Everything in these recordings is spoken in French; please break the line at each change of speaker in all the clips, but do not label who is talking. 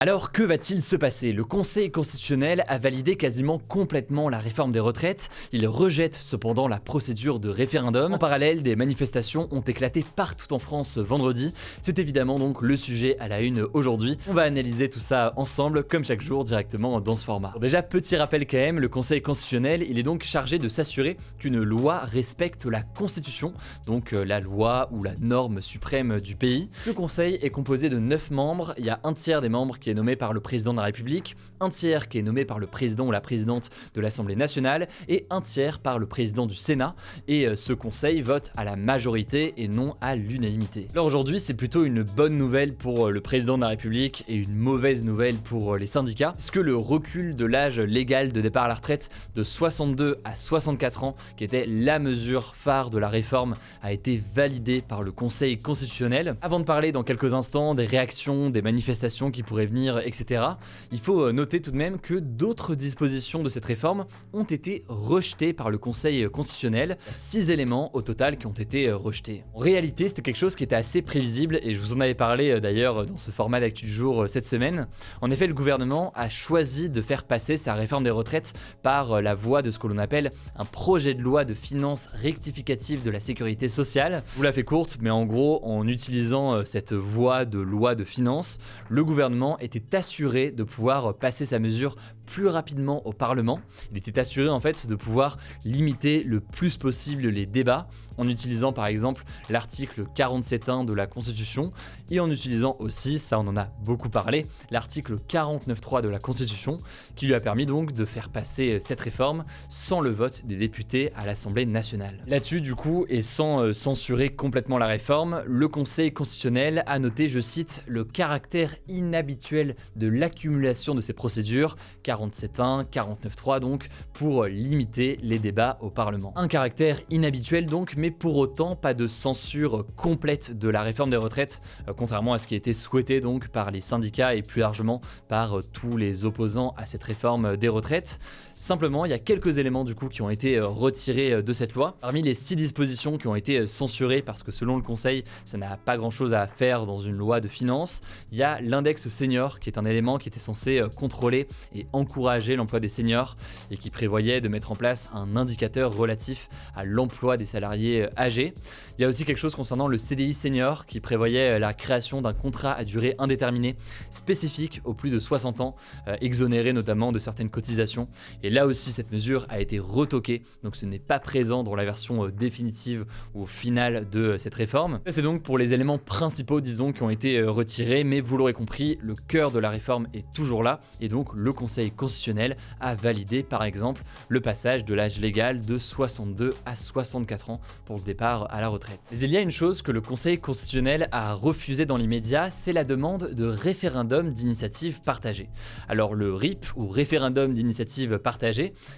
Alors que va-t-il se passer? Le Conseil constitutionnel a validé quasiment complètement la réforme des retraites. Il rejette cependant la procédure de référendum. En parallèle, des manifestations ont éclaté partout en France vendredi. C'est évidemment donc le sujet à la une aujourd'hui. On va analyser tout ça ensemble, comme chaque jour, directement dans ce format. Bon, déjà, petit rappel quand même, le Conseil constitutionnel, il est donc chargé de s'assurer qu'une loi respecte la Constitution, donc la loi ou la norme suprême du pays. Ce conseil est composé de 9 membres. Il y a un tiers des membres qui est nommé par le président de la République, un tiers qui est nommé par le président ou la présidente de l'Assemblée nationale et un tiers par le président du Sénat. Et ce conseil vote à la majorité et non à l'unanimité. Alors aujourd'hui, c'est plutôt une bonne nouvelle pour le président de la République et une mauvaise nouvelle pour les syndicats, puisque le recul de l'âge légal de départ à la retraite de 62 à 64 ans, qui était la mesure phare de la réforme, a été validé par le Conseil constitutionnel. Avant de parler dans quelques instants des réactions, des manifestations qui pourraient venir, etc., il faut noter tout de même que d'autres dispositions de cette réforme ont été rejetées par le Conseil constitutionnel. 6 éléments au total qui ont été rejetés. En réalité, c'était quelque chose qui était assez prévisible et je vous en avais parlé d'ailleurs dans ce format d'actu du jour cette semaine. En effet, le gouvernement a choisi de faire passer sa réforme des retraites par la voie de ce que l'on appelle un projet de loi de finances rectificative de la sécurité sociale. Je vous la fais courte, mais en gros, en utilisant cette voie de loi de finances, le gouvernement était assuré de pouvoir passer sa mesure plus rapidement au Parlement. Il était assuré en fait de pouvoir limiter le plus possible les débats en utilisant par exemple l'article 47.1 de la Constitution et en utilisant aussi, ça on en a beaucoup parlé, l'article 49.3 de la Constitution qui lui a permis donc de faire passer cette réforme sans le vote des députés à l'Assemblée nationale. Là-dessus du coup, et sans censurer complètement la réforme, le Conseil constitutionnel a noté, je cite, le caractère inhabituel de l'accumulation de ces procédures, 47.1, 49.3 donc, pour limiter les débats au Parlement. Un caractère inhabituel donc, mais pour autant pas de censure complète de la réforme des retraites, contrairement à ce qui a été souhaité donc par les syndicats et plus largement par tous les opposants à cette réforme des retraites. Simplement, il y a quelques éléments du coup qui ont été retirés de cette loi. Parmi les 6 dispositions qui ont été censurées parce que selon le Conseil, ça n'a pas grand-chose à faire dans une loi de finances, il y a l'index senior qui est un élément qui était censé contrôler et encourager l'emploi des seniors et qui prévoyait de mettre en place un indicateur relatif à l'emploi des salariés âgés. Il y a aussi quelque chose concernant le CDI senior qui prévoyait la création d'un contrat à durée indéterminée spécifique aux plus de 60 ans, exonéré notamment de certaines cotisations. Et là aussi, cette mesure a été retoquée, donc ce n'est pas présent dans la version définitive ou finale de cette réforme. C'est donc pour les éléments principaux, disons, qui ont été retirés, mais vous l'aurez compris, le cœur de la réforme est toujours là, et donc le Conseil constitutionnel a validé, par exemple, le passage de l'âge légal de 62 à 64 ans pour le départ à la retraite. Mais il y a une chose que le Conseil constitutionnel a refusé dans l'immédiat, c'est la demande de référendum d'initiative partagée. Alors le RIP, ou référendum d'initiative partagée,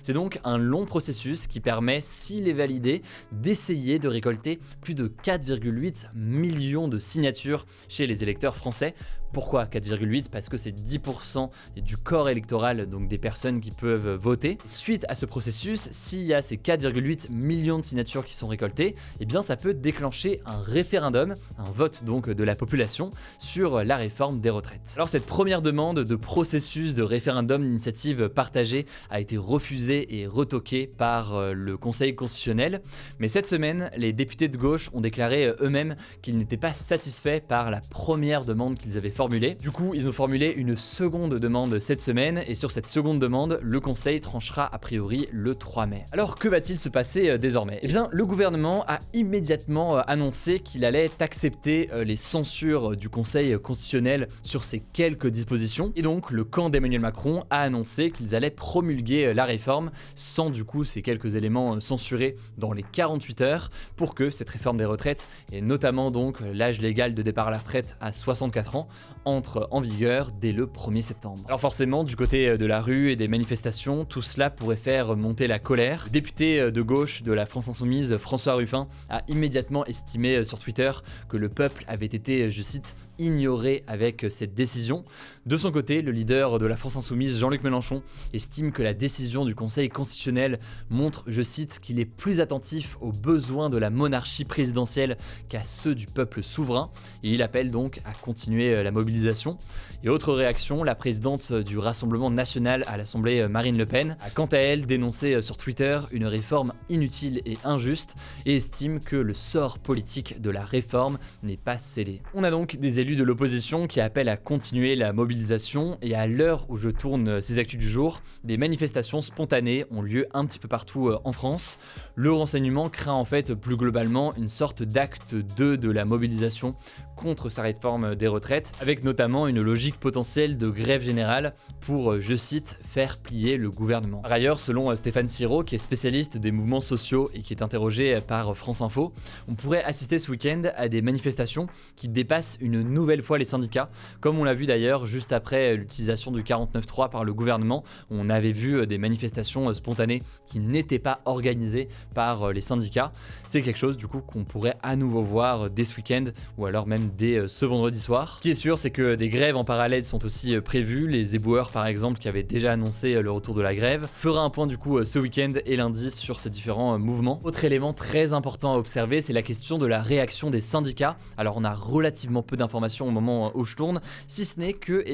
c'est donc un long processus qui permet, s'il est validé, d'essayer de récolter plus de 4,8 millions de signatures chez les électeurs français. Pourquoi 4,8? Parce que c'est 10% du corps électoral, donc des personnes qui peuvent voter. Suite à ce processus, s'il y a ces 4,8 millions de signatures qui sont récoltées, eh bien ça peut déclencher un référendum, un vote donc de la population sur la réforme des retraites. Alors cette première demande de processus de référendum d'initiative partagée a été refusée et retoquée par le Conseil constitutionnel, mais cette semaine, les députés de gauche ont déclaré eux-mêmes qu'ils n'étaient pas satisfaits par la première demande qu'ils avaient formulée. Du coup, ils ont formulé une seconde demande cette semaine et sur cette seconde demande, le Conseil tranchera a priori le 3 mai. Alors que va-t-il se passer désormais? Eh bien, le gouvernement a immédiatement annoncé qu'il allait accepter les censures du Conseil constitutionnel sur ces quelques dispositions et donc le camp d'Emmanuel Macron a annoncé qu'ils allaient promulguer la réforme sans du coup ces quelques éléments censurés dans les 48 heures pour que cette réforme des retraites et notamment donc l'âge légal de départ à la retraite à 64 ans entre en vigueur dès le 1er septembre. Alors forcément, du côté de la rue et des manifestations, tout cela pourrait faire monter la colère. Le député de gauche de la France Insoumise, François Ruffin, a immédiatement estimé sur Twitter que le peuple avait été, je cite, ignoré avec cette décision. De son côté, le leader de la France Insoumise, Jean-Luc Mélenchon, estime que la décision du Conseil constitutionnel montre, je cite, qu'il est plus attentif aux besoins de la monarchie présidentielle qu'à ceux du peuple souverain, et il appelle donc à continuer la mobilisation. Et autre réaction, la présidente du Rassemblement national à l'Assemblée, Marine Le Pen, a quant à elle dénoncé sur Twitter une réforme inutile et injuste et estime que le sort politique de la réforme n'est pas scellé. On a donc des élus de l'opposition qui appellent à continuer la mobilisation, et à l'heure où je tourne ces actus du jour, des manifestations spontanées ont lieu un petit peu partout en France. Le renseignement craint en fait plus globalement une sorte d'acte 2 de la mobilisation contre sa réforme des retraites, avec notamment une logique potentielle de grève générale pour, je cite, faire plier le gouvernement. Par ailleurs, selon Stéphane Siro, qui est spécialiste des mouvements sociaux et qui est interrogé par France Info, on pourrait assister ce week-end à des manifestations qui dépassent une nouvelle fois les syndicats, comme on l'a vu d'ailleurs juste après l'utilisation du 49.3 par le gouvernement. On avait vu des manifestations spontanées qui n'étaient pas organisées par les syndicats. C'est quelque chose du coup qu'on pourrait à nouveau voir dès ce week-end, ou alors même dès ce vendredi soir. Ce qui est sûr, c'est que des grèves en parallèle sont aussi prévues. Les éboueurs par exemple, qui avaient déjà annoncé le retour de la grève, fera un point du coup ce week-end et lundi sur ces différents mouvements. Autre élément très important à observer, c'est la question de la réaction des syndicats. Alors on a relativement peu d'informations au moment où je tourne, si ce n'est que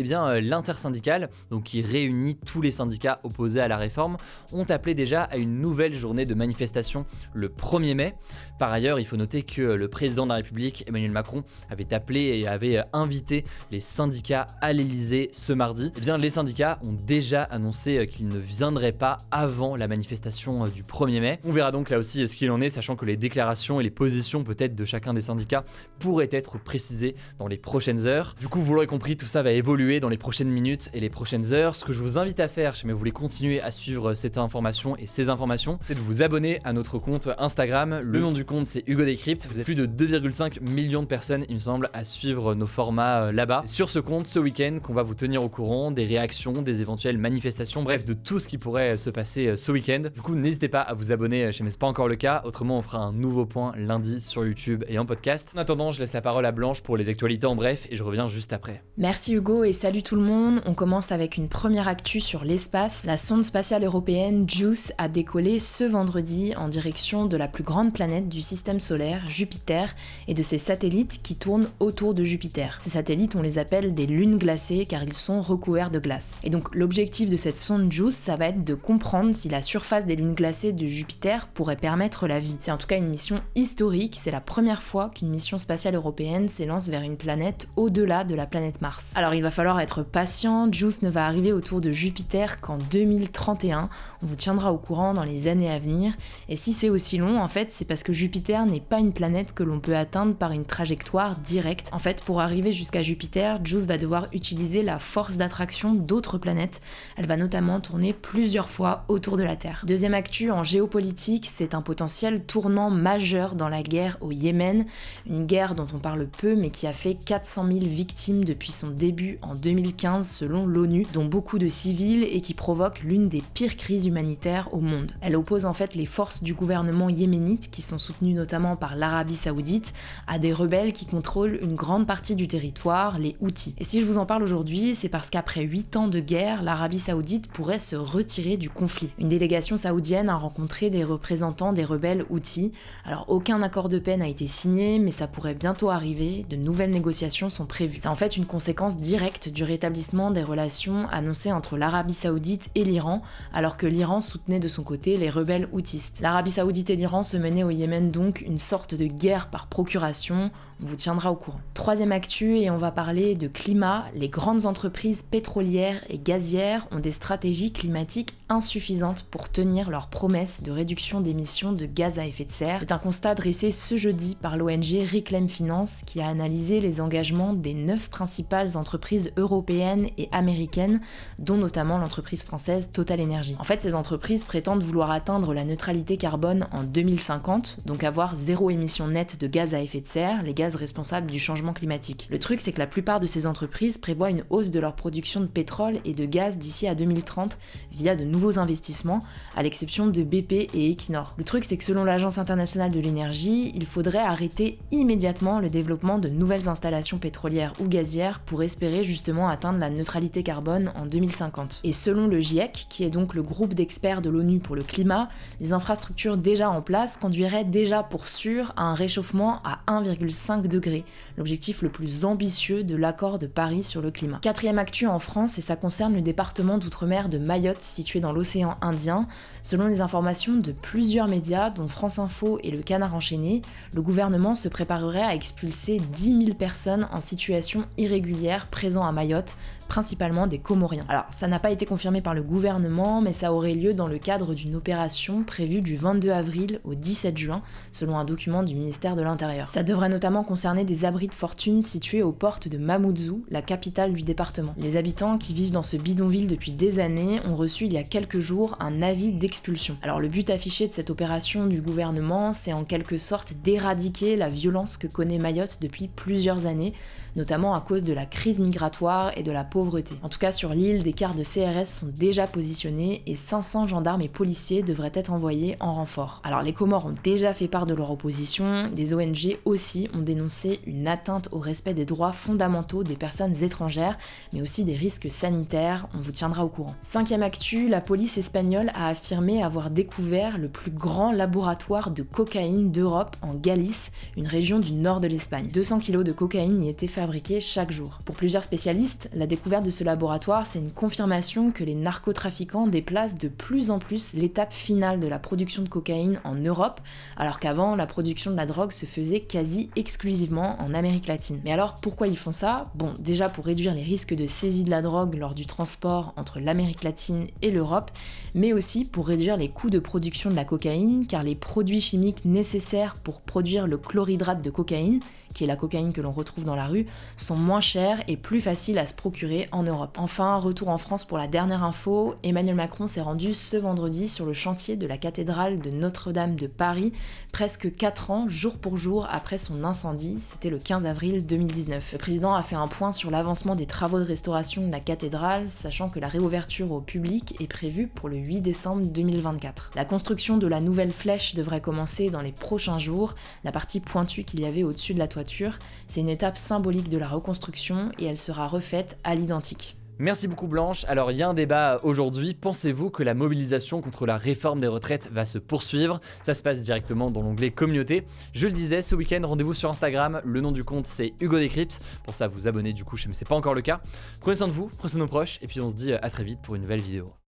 l'intersyndicale, donc qui réunit tous les syndicats opposés à la réforme, ont appelé déjà à une nouvelle journée de manifestation le 1er mai. Par ailleurs, il faut noter que le président de la République, Emmanuel Macron, avait appelé et avait invité les syndicats à l'Elysée ce mardi. Eh bien, les syndicats ont déjà annoncé qu'ils ne viendraient pas avant la manifestation du 1er mai. On verra donc là aussi ce qu'il en est, sachant que les déclarations et les positions peut-être de chacun des syndicats pourraient être précisées dans les prochaines heures. Du coup, vous l'aurez compris, tout ça va évoluer dans les prochaines minutes et les prochaines heures. Ce que je vous invite à faire, si vous voulez continuer à suivre cette information et ces informations, c'est de vous abonner à notre compte Instagram. Le nom du compte, c'est Hugo Décrypte. Vous êtes plus de 2,5 millions de personnes, il me semble, à suivre nos formats là-bas. C'est sur ce compte, ce week-end, qu'on va vous tenir au courant des réactions, des éventuelles manifestations, bref, de tout ce qui pourrait se passer ce week-end. Du coup, n'hésitez pas à vous abonner, si c'est pas encore le cas. Autrement, on fera un nouveau point lundi sur YouTube et en podcast. En attendant, je laisse la parole à Blanche pour les actualités en bref et je reviens juste après.
Merci Hugo et salut tout le monde. On commence avec une première actu sur l'espace. La sonde spatiale européenne JUICE a décollé ce vendredi en direction de la plus grande planète du système solaire, Jupiter, et de ses satellites qui tournent autour de Jupiter. Ces satellites, on les appelle des lunes glacées car ils sont recouverts de glace. Et donc l'objectif de cette sonde JUICE, ça va être de comprendre si la surface des lunes glacées de Jupiter pourrait permettre la vie. C'est en tout cas une mission historique, c'est la première fois qu'une mission spatiale européenne s'élance vers une planète au-delà de la planète Mars. Alors il va falloir être patient, JUICE ne va arriver autour de Jupiter qu'en 2031, on vous tiendra au courant dans les années à venir, et si c'est aussi long, en fait, c'est parce que Jupiter n'est pas une planète que l'on peut atteindre par une trajectoire directe. En fait, pour arriver jusqu'à Jupiter, JUICE va devoir utiliser la force d'attraction d'autres planètes. Elle va notamment tourner plusieurs fois autour de la Terre. Deuxième actu en géopolitique, c'est un potentiel tournant majeur dans la guerre au Yémen, une guerre dont on parle peu mais qui a fait 400 000 victimes depuis son début en 2015 selon l'ONU, dont beaucoup de civils et qui provoque l'une des pires crises humanitaires au monde. Elle oppose en fait les forces du gouvernement yéménite, qui sont soutenues notamment par l'Arabie Saoudite, à des rebelles qui contrôlent une grande partie du territoire, les Houthis. Et si je vous en parle aujourd'hui, c'est parce qu'après 8 ans de guerre, l'Arabie Saoudite pourrait se retirer du conflit. Une délégation saoudienne a rencontré des représentants des rebelles Houthis. Alors aucun accord de paix n'a été signé, mais ça pourrait bientôt arriver, de nouvelles négociations sont prévues. C'est en fait une conséquence directe du rétablissement des relations annoncées entre l'Arabie Saoudite et l'Iran, alors que l'Iran soutenait de son côté les rebelles houtistes. L'Arabie Saoudite et l'Iran se menaient au Yémen donc une sorte de guerre par procuration, on vous tiendra au courant. Troisième actu, et on va parler de climat. Les grandes entreprises pétrolières et gazières ont des stratégies climatiques insuffisantes pour tenir leurs promesses de réduction d'émissions de gaz à effet de serre. C'est un constat dressé ce jeudi par l'ONG Reclaim Finance qui a analysé les engagements des 9 principales entreprises européennes et américaines, dont notamment l'entreprise française Total Energy. En fait, ces entreprises prétendent vouloir atteindre la neutralité carbone en 2050, donc avoir zéro émission nette de gaz à effet de serre, les gaz gaz responsables du changement climatique. Le truc, c'est que la plupart de ces entreprises prévoient une hausse de leur production de pétrole et de gaz d'ici à 2030 via de nouveaux investissements, à l'exception de BP et Equinor. Le truc, c'est que selon l'Agence internationale de l'énergie, il faudrait arrêter immédiatement le développement de nouvelles installations pétrolières ou gazières pour espérer justement atteindre la neutralité carbone en 2050. Et selon le GIEC, qui est donc le groupe d'experts de l'ONU pour le climat, les infrastructures déjà en place conduiraient déjà pour sûr à un réchauffement à 1,5 degré, l'objectif le plus ambitieux de l'accord de Paris sur le climat. Quatrième actu en France, et ça concerne le département d'outre-mer de Mayotte, situé dans l'océan Indien. Selon les informations de plusieurs médias, dont France Info et le Canard enchaîné, le gouvernement se préparerait à expulser 10 000 personnes en situation irrégulière présents à Mayotte, principalement des Comoriens. Alors, ça n'a pas été confirmé par le gouvernement, mais ça aurait lieu dans le cadre d'une opération prévue du 22 avril au 17 juin, selon un document du ministère de l'Intérieur. Ça devrait notamment concerner des abris de fortune situés aux portes de Mamoudzou, la capitale du département. Les habitants qui vivent dans ce bidonville depuis des années ont reçu il y a quelques jours un avis d'expulsion. Alors, le but affiché de cette opération du gouvernement, c'est en quelque sorte d'éradiquer la violence que connaît Mayotte depuis plusieurs années, notamment à cause de la crise migratoire et de la pauvreté. En tout cas, sur l'île, des cars de CRS sont déjà positionnés et 500 gendarmes et policiers devraient être envoyés en renfort. Alors les Comores ont déjà fait part de leur opposition, des ONG aussi ont dénoncé une atteinte au respect des droits fondamentaux des personnes étrangères, mais aussi des risques sanitaires, on vous tiendra au courant. Cinquième actu, la police espagnole a affirmé avoir découvert le plus grand laboratoire de cocaïne d'Europe en Galice, une région du nord de l'Espagne. 200 kg de cocaïne y étaient fabriqués chaque jour. Pour plusieurs spécialistes, la découverte de ce laboratoire, c'est une confirmation que les narcotrafiquants déplacent de plus en plus l'étape finale de la production de cocaïne en Europe, alors qu'avant, la production de la drogue se faisait quasi exclusivement en Amérique latine. Mais alors, pourquoi ils font ça ? Bon, déjà pour réduire les risques de saisie de la drogue lors du transport entre l'Amérique latine et l'Europe, mais aussi pour réduire les coûts de production de la cocaïne, car les produits chimiques nécessaires pour produire le chlorhydrate de cocaïne, qui est la cocaïne que l'on retrouve dans la rue, sont moins chers et plus faciles à se procurer en Europe. Enfin, retour en France pour la dernière info, Emmanuel Macron s'est rendu ce vendredi sur le chantier de la cathédrale de Notre-Dame de Paris, presque 4 ans, jour pour jour, après son incendie, c'était le 15 avril 2019. Le président a fait un point sur l'avancement des travaux de restauration de la cathédrale, sachant que la réouverture au public est prévue pour le 8 décembre 2024. La construction de la nouvelle flèche devrait commencer dans les prochains jours, la partie pointue qu'il y avait au-dessus de la toiture. C'est une étape symbolique de la reconstruction et elle sera refaite à l'identique.
Merci beaucoup Blanche. Alors il y a un débat aujourd'hui, pensez-vous que la mobilisation contre la réforme des retraites va se poursuivre ? Ça se passe directement dans l'onglet communauté. Je le disais, ce week-end, rendez-vous sur Instagram, le nom du compte c'est Hugo Décrypte. Pour ça vous abonner du coup, mais c'est pas encore le cas. Prenez soin de vous, prenez soin de nos proches et puis on se dit à très vite pour une nouvelle vidéo.